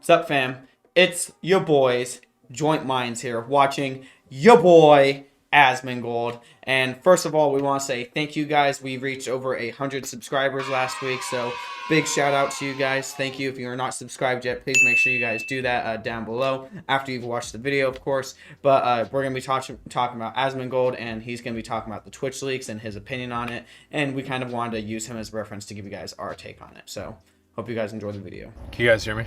Sup, fam? It's your boys, Joint Minds here, watching your boy, Asmongold. And first of all, we want to say thank you guys. We reached over 100 subscribers last week, so big shout out to you guys. Thank you. If you're not subscribed yet, please make sure you guys do that down below after you've watched the video, of course. But we're going to be talking about Asmongold, and he's going to be talking about the Twitch leaks and his opinion on it. And we kind of wanted to use him as reference to give you guys our take on it. So hope you guys enjoy the video. Can you guys hear me?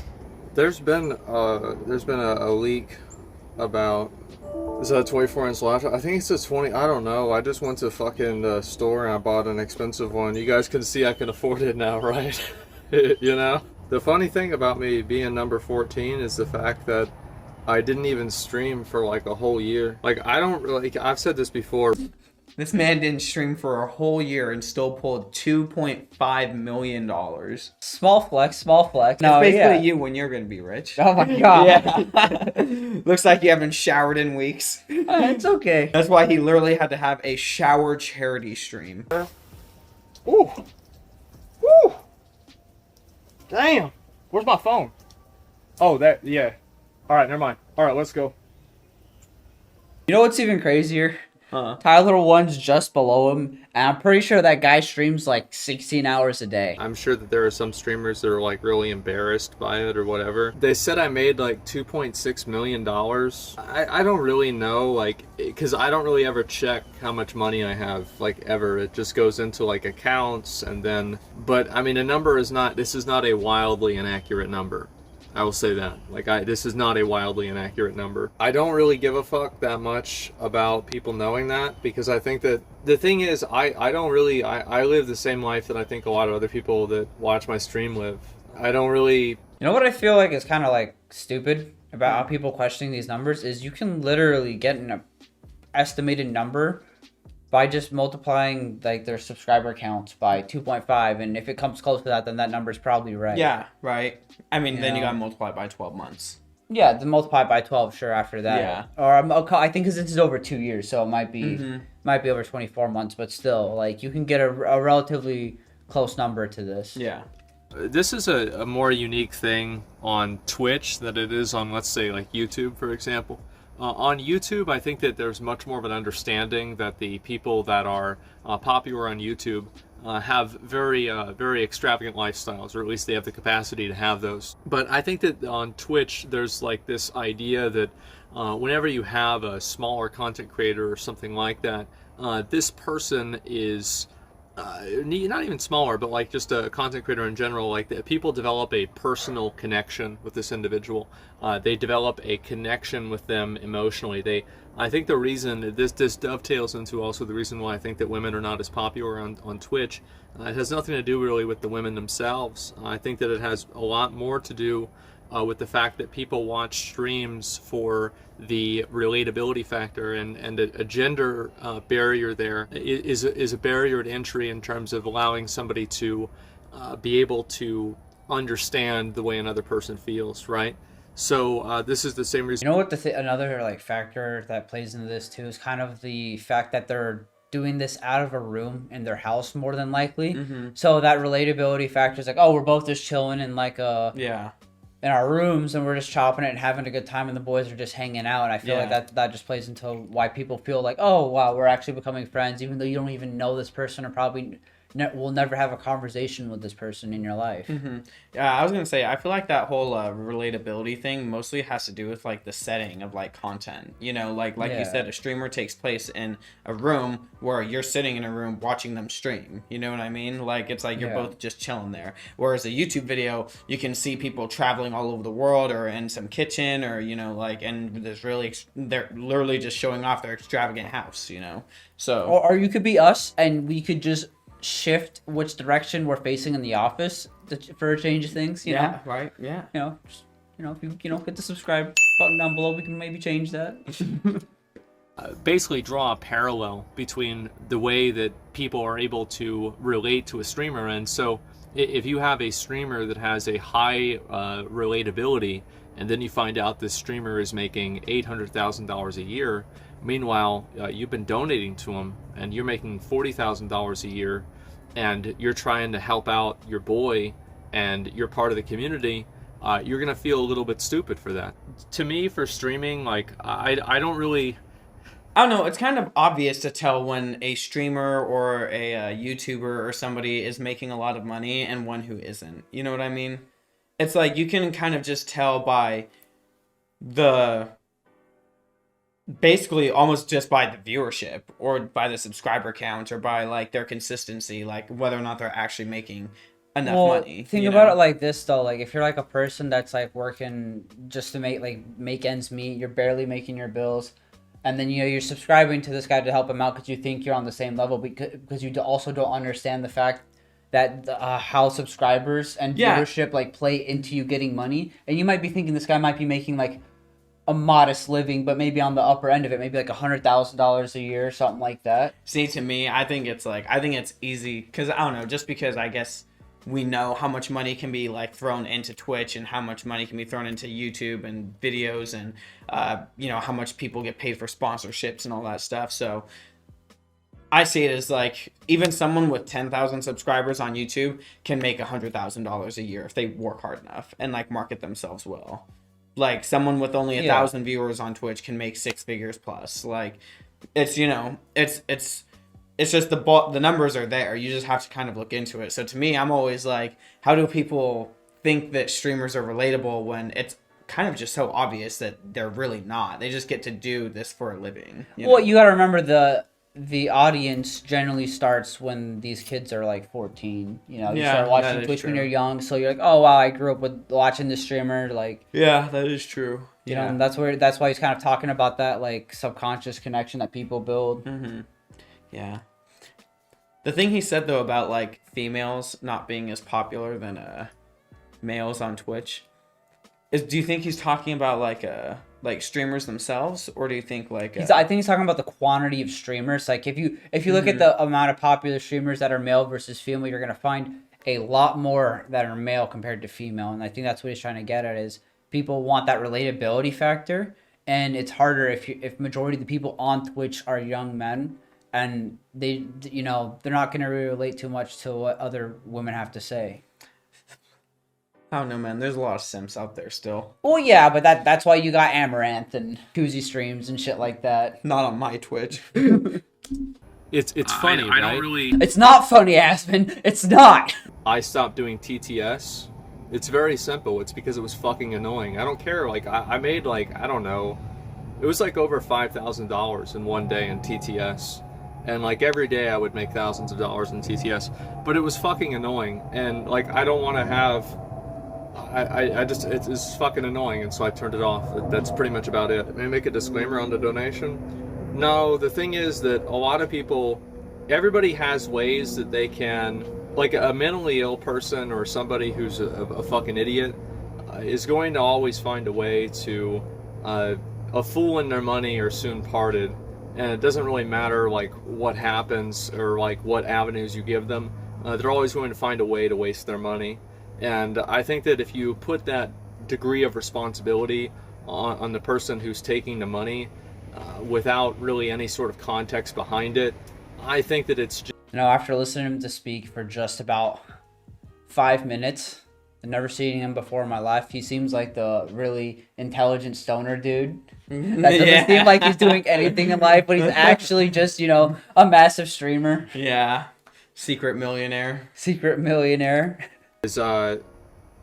There's been a leak about, is that a 24-inch laptop? I think it's a 20. I don't know. I just went to fucking store and I bought an expensive one. You guys can see I can afford it now, right? You know. The funny thing about me being number 14 is the fact that I didn't even stream for like a whole year. Like I don't really. I've said this before. This man didn't stream for a whole year and still pulled $2.5 million. Small flex, small flex. No, it's basically you when you're going to be rich. Oh my god. Yeah. Looks like you haven't showered in weeks. It's okay. That's why he literally had to have a shower charity stream. Ooh. Woo. Damn. Where's my phone? Oh, yeah. All right, never mind. All right, let's go. You know what's even crazier? Tyler 1's just below him, and I'm pretty sure that guy streams like 16 hours a day. I'm sure that there are some streamers that are like really embarrassed by it or whatever. They said I made like $2.6 million. I don't really know, like, because I don't really ever check how much money I have, like, ever. It just goes into like accounts and then, but I mean, this is not a wildly inaccurate number. I will say that. Like, this is not a wildly inaccurate number. I don't really give a fuck that much about people knowing that, because I think that the thing is, I live the same life that I think a lot of other people that watch my stream live. I don't really... You know what I feel like is kind of like stupid about how people questioning these numbers is you can literally get an estimated number by just multiplying like their subscriber counts by 2.5, and if it comes close to that, then that number's probably right. Yeah, right. I mean, then you gotta multiply by 12 months. Yeah, then multiply by 12, sure, after that. Yeah. Or I think because this is over 2 years, so it might be over 24 months, but still, like, you can get a relatively close number to this. Yeah. This is a more unique thing on Twitch than it is on, let's say, like YouTube, for example. On YouTube, I think that there's much more of an understanding that the people that are popular on YouTube have very extravagant lifestyles, or at least they have the capacity to have those. But I think that on Twitch, there's like this idea that whenever you have a smaller content creator or something like that, this person is... not even smaller, but like just a content creator in general, like people develop a personal connection with this individual. They develop a connection with them emotionally. I think the reason this dovetails into also the reason why I think that women are not as popular on Twitch. It has nothing to do really with the women themselves. I think that it has a lot more to do with the fact that people watch streams for the relatability factor, and a gender barrier there is a barrier to entry in terms of allowing somebody to be able to understand the way another person feels, right? So this is the same reason. You know what another like factor that plays into this too is kind of the fact that they're doing this out of a room in their house more than likely. So that relatability factor is like, oh, we're both just chilling in like in our rooms and we're just chopping it and having a good time, and the boys are just hanging out. And I feel like that just plays into why people feel like, oh wow, we're actually becoming friends, even though you don't even know this person or probably will never have a conversation with this person in your life. Yeah, I was gonna say, I feel like that whole relatability thing mostly has to do with like the setting of like content. You know, like you said, a streamer takes place in a room where you're sitting in a room watching them stream. You know what I mean? Like it's like you're both just chilling there. Whereas a YouTube video, you can see people traveling all over the world or in some kitchen, or you know, like, and they're literally just showing off their extravagant house. You know, so or you could be us and we could just shift which direction we're facing in the office for a change of things, you know? Right, yeah. If you hit the subscribe button down below, we can maybe change that. Basically draw a parallel between the way that people are able to relate to a streamer. And so if you have a streamer that has a high relatability, and then you find out this streamer is making $800,000 a year, meanwhile you've been donating to him and you're making $40,000 a year, and you're trying to help out your boy and you're part of the community, you're gonna feel a little bit stupid for that. To me, for streaming, like I don't really. I don't know. It's kind of obvious to tell when a streamer or a YouTuber or somebody is making a lot of money and one who isn't. You know what I mean? It's like you can kind of just tell by the basically almost just by the viewership or by the subscriber count or by like their consistency, like whether or not they're actually making enough money. Think about it like this though, like if you're like a person that's like working just to make ends meet, you're barely making your bills, and then you're subscribing to this guy to help him out because you think you're on the same level, because you also don't understand the fact that how subscribers and viewership like play into you getting money, and you might be thinking this guy might be making like a modest living, but maybe on the upper end of it, maybe like $100,000 a year or something like that. See, to me, I think it's easy because I don't know, just because I guess we know how much money can be like thrown into Twitch and how much money can be thrown into YouTube and videos and how much people get paid for sponsorships and all that stuff. So I see it as like even someone with 10,000 subscribers on YouTube can make $100,000 a year if they work hard enough and like market themselves well. Like someone with only 1,000 viewers on Twitch can make 6 figures plus. Like it's it's just the numbers are there. You just have to kind of look into it. So to me, I'm always like, how do people think that streamers are relatable when it's kind of just so obvious that they're really not? They just get to do this for a living. You got to remember the audience generally starts when these kids are like 14. You start watching Twitch when you're young, so you're like, oh wow, I grew up with watching this streamer. Like, yeah, that is true. You know, and that's why he's kind of talking about that like subconscious connection that people build. Mm-hmm. Yeah. The thing he said though about like females not being as popular than males on Twitch is, do you think he's talking about like streamers themselves, or do you think like I think he's talking about the quantity of streamers. Like if you look at the amount of popular streamers that are male versus female, you're gonna find a lot more that are male compared to female, and I think that's what he's trying to get at is people want that relatability factor, and it's harder if majority of the people on Twitch are young men. And they're not going to really relate too much to what other women have to say. I don't know, man. There's a lot of simps out there still. Well, yeah, but that's why you got Amaranth and Koozie streams and shit like that. Not on my Twitch. It's funny, I right? don't really... It's not funny, Aspen. It's not. I stopped doing TTS. It's very simple. It's because it was fucking annoying. I don't care. Like, I made, like, I don't know. It was, like, over $5,000 in one day in TTS. And, like, every day I would make thousands of dollars in TTS. But it was fucking annoying. And, like, I don't want to have... it's fucking annoying, and so I turned it off. That's pretty much about it. May I make a disclaimer on the donation? No, the thing is that a lot of people... Everybody has ways that they can... Like, a mentally ill person or somebody who's a fucking idiot is going to always find a way to... a fool and their money are soon parted. And it doesn't really matter like what happens or like what avenues you give them. They're always going to find a way to waste their money. And I think that if you put that degree of responsibility on the person who's taking the money without really any sort of context behind it, I think that it's just... After listening to him to speak for just about 5 minutes and never seeing him before in my life, he seems like the really intelligent stoner dude. That doesn't seem like he's doing anything in life, but he's actually just, a massive streamer. Yeah. Secret millionaire.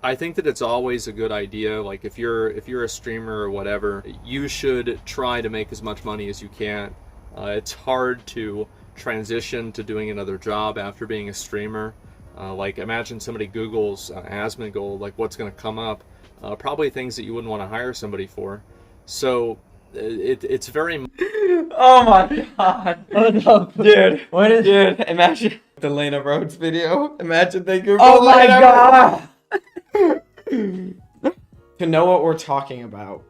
I think that it's always a good idea, like if you're a streamer or whatever, you should try to make as much money as you can. It's hard to transition to doing another job after being a streamer. Like imagine somebody Googles Asmongold, like what's going to come up? Probably things that you wouldn't want to hire somebody for. So it's very... Oh my god. What up, dude? Dude, imagine the Lena Rhodes video. Imagine they Google Oh my Lena god. To know what we're talking about,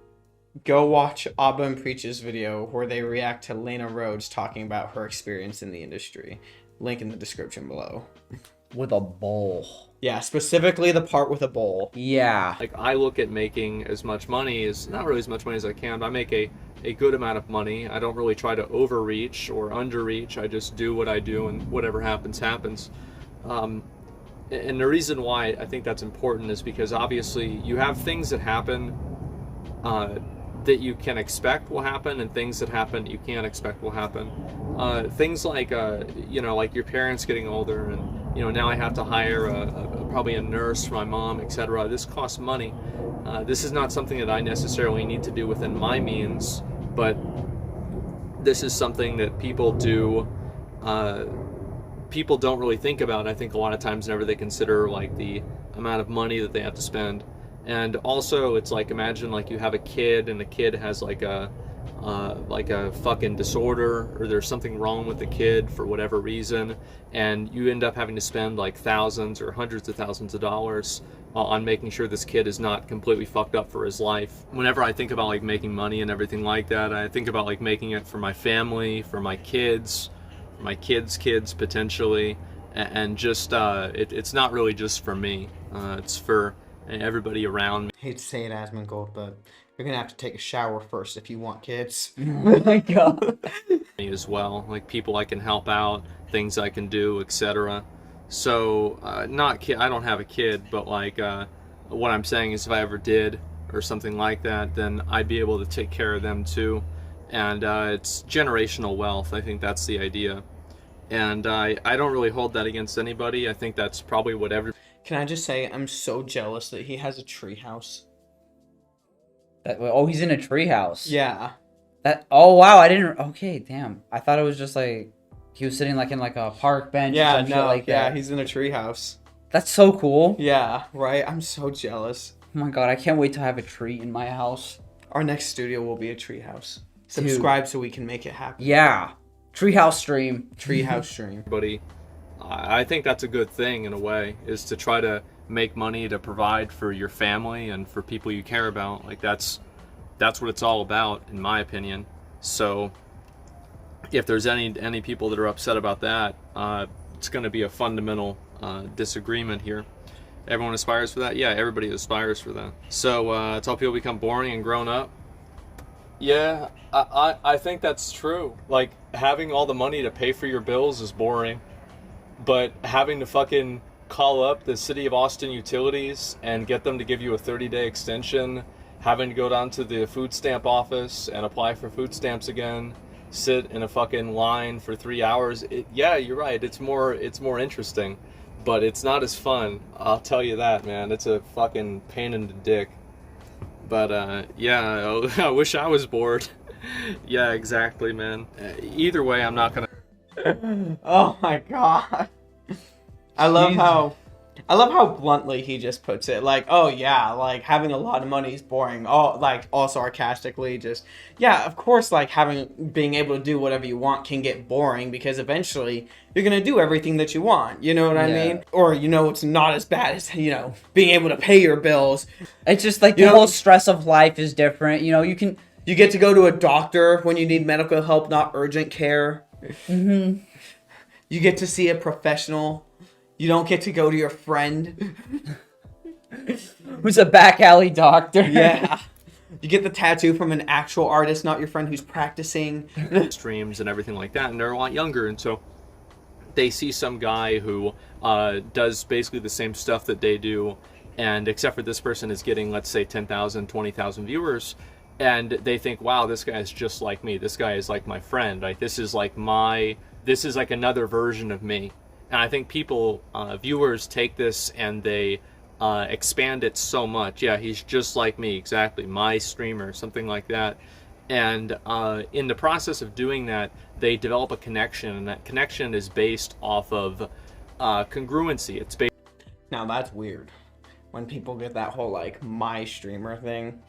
go watch Abba and Preach's video where they react to Lena Rhodes talking about her experience in the industry. Link in the description below. With a bowl. Yeah, specifically the part with a bowl. Yeah. Like I look at making as much money as, not really as much money as I can, but I make a good amount of money. I don't really try to overreach or underreach. I just do what I do and whatever happens, happens. And the reason why I think that's important is because obviously you have things that happen that you can expect will happen, and things that happen you can't expect will happen. Things like like your parents getting older, and now I have to hire probably a nurse for my mom, etc. This costs money. This is not something that I necessarily need to do within my means, but this is something that people do. People don't really think about. I think a lot of times whenever they consider like the amount of money that they have to spend. And also it's like, imagine like you have a kid, and the kid has like a fucking disorder, or there's something wrong with the kid for whatever reason, and you end up having to spend like thousands or hundreds of thousands of dollars on making sure this kid is not completely fucked up for his life. Whenever I think about like making money and everything like that, I think about like making it for my family, for my kids, for my kids potentially, and just it's not really just for me. It's for everybody around me. Hate to say it, Asmongold, but you're gonna have to take a shower first if you want kids. Oh my god. As well, like people I can help out, things I can do, etc. So I don't have a kid, but like what I'm saying is if I ever did or something like that, then I'd be able to take care of them too. And it's generational wealth. I think that's the idea, and I don't really hold that against anybody. I think that's probably what Can I just say, I'm so jealous that he has a treehouse. He's in a treehouse. Yeah. Oh wow, I didn't. Okay, damn. I thought it was just like he was sitting like in like a park bench. Yeah, or some shit like that. he's in a treehouse. That's so cool. Yeah, right? I'm so jealous. Oh my god, I can't wait to have a tree in my house. Our next studio will be a treehouse. Subscribe so we can make it happen. Yeah, treehouse stream. Treehouse stream. everybody. I think that's a good thing in a way, is to try to make money to provide for your family and for people you care about. Like that's what it's all about, in my opinion. So if there's any people that are upset about that, it's going to be a fundamental disagreement here. Everyone aspires for that? Yeah, everybody aspires for that. So until people become boring and grown up. Yeah, I think that's true. Like, having all the money to pay for your bills is boring. But having to fucking call up the City of Austin Utilities and get them to give you a 30-day extension, having to go down to the food stamp office and apply for food stamps again, sit in a fucking line for 3 hours. Yeah, you're right. It's more interesting, but it's not as fun. I'll tell you that, man. It's a fucking pain in the dick. But yeah, I wish I was bored. Yeah, exactly, man. Either way, I'm not gonna. Oh my god. I love how bluntly he just puts it. Like, oh yeah, like having a lot of money is boring. All sarcastically, just yeah, of course, like being able to do whatever you want can get boring because eventually you're gonna do everything that you want. You know what I mean? Or it's not as bad as being able to pay your bills. It's just like the whole stress of life is different. You get to go to a doctor when you need medical help, not urgent care. Mm-hmm. You get to see a professional. You don't get to go to your friend who's a back alley doctor. Yeah. You get the tattoo from an actual artist, not your friend who's practicing. Streams and everything like that, and they're a lot younger, and so they see some guy who does basically the same stuff that they do, and except for this person is getting, let's say, 10,000, 20,000 viewers, and they think, wow, this guy is just like me. This guy is like my friend. Like, this is like another version of me. And I think people, viewers, take this and they expand it so much. Yeah, he's just like me, exactly, my streamer, something like that. And in the process of doing that, they develop a connection, and that connection is based off of congruency. It's based. Now that's weird. When people get that whole like my streamer thing,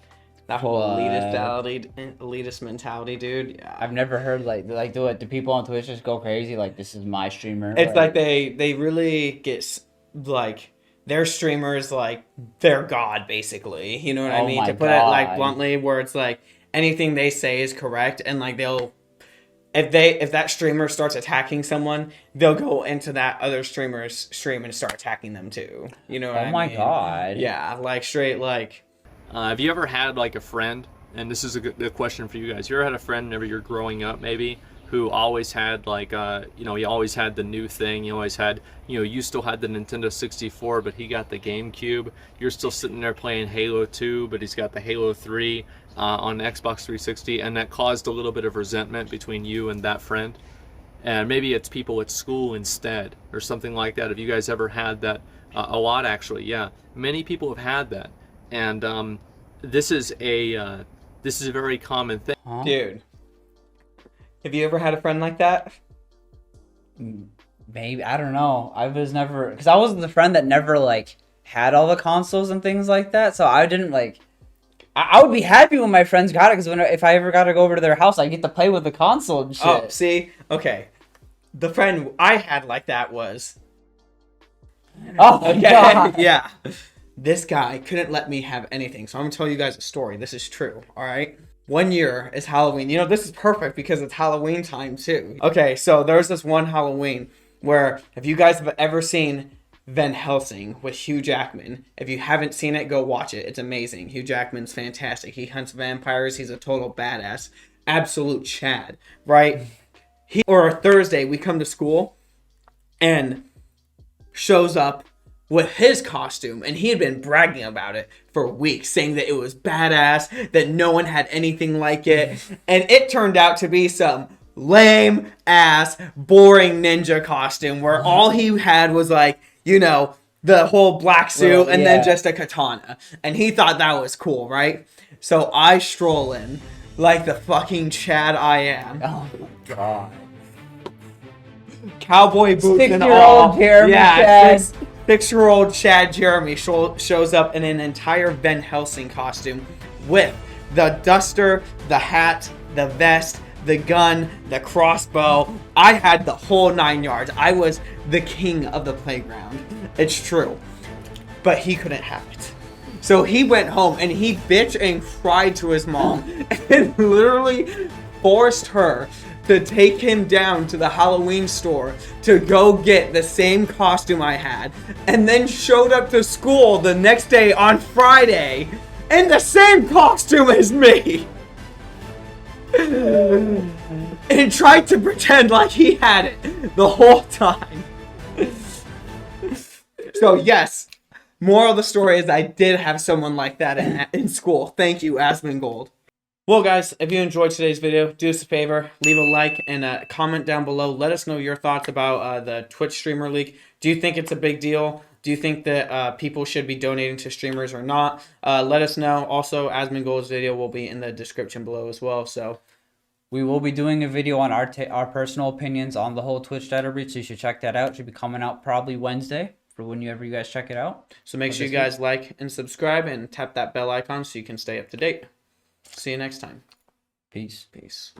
that whole elitist mentality, dude. Yeah. I've never heard like do people on Twitch just go crazy like this is my streamer? It's like they really get like their streamers like their god basically. You know what I mean? To put it like bluntly, where it's like anything they say is correct, and like if that streamer starts attacking someone, they'll go into that other streamer's stream and start attacking them too. You know what I mean? Oh my god. Yeah, like straight like. Have you ever had like a friend, and this is a question for you guys, you ever had a friend whenever you're growing up maybe, who always had like he always had the new thing. He always had, you still had the Nintendo 64, but he got the GameCube. You're still sitting there playing Halo 2, but he's got the Halo 3 on Xbox 360, and that caused a little bit of resentment between you and that friend. And maybe it's people at school instead, or something like that. Have you guys ever had that? A lot, actually. Yeah, many people have had that, and this is a very common thing. Huh? Dude, have you ever had a friend like that? Maybe, I don't know. I was never, because I wasn't the friend that never like had all the consoles and things like that. So I didn't like. I would be happy when my friends got it, because if I ever got to go over to their house, I get to play with the console and shit. Oh, see, okay. The friend I had like that was. Oh my god. Yeah. This guy couldn't let me have anything. So I'm going to tell you guys a story. This is true. All right. One year is Halloween. This is perfect because it's Halloween time too. Okay. So there's this one Halloween where, if you guys have ever seen Van Helsing with Hugh Jackman, if you haven't seen it, go watch it. It's amazing. Hugh Jackman's fantastic. He hunts vampires. He's a total badass. Absolute Chad. Right? Or a Thursday, we come to school and shows up with his costume, and he had been bragging about it for weeks, saying that it was badass, that no one had anything like it, and it turned out to be some lame ass boring ninja costume where all he had was like, the whole black suit and then just a katana, and he thought that was cool, right? So I stroll in like the fucking Chad I am. Oh my god. Cowboy boots and 6-year-old all. Jeremy Yeah, Chad. 6-year-old Chad Jeremy shows up in an entire Van Helsing costume with the duster, the hat, the vest, the gun, the crossbow. I had the whole 9 yards. I was the king of the playground. It's true. But he couldn't have it. So he went home and he bitched and cried to his mom and literally forced her to take him down to the Halloween store to go get the same costume I had, and then showed up to school the next day on Friday in the same costume as me. And tried to pretend like he had it the whole time. So yes, moral of the story is I did have someone like that in school. Thank you, Asmongold. Well, guys, if you enjoyed today's video, do us a favor, leave a like and a comment down below. Let us know your thoughts about the Twitch streamer leak. Do you think it's a big deal? Do you think that people should be donating to streamers or not? Let us know. Also, Asmongold's video will be in the description below as well. So we will be doing a video on our personal opinions on the whole Twitch data breach, so you should check that out. It should be coming out probably Wednesday for whenever you guys check it out. So make sure you guys like and subscribe and tap that bell icon so you can stay up to date. See you next time. Peace. Peace.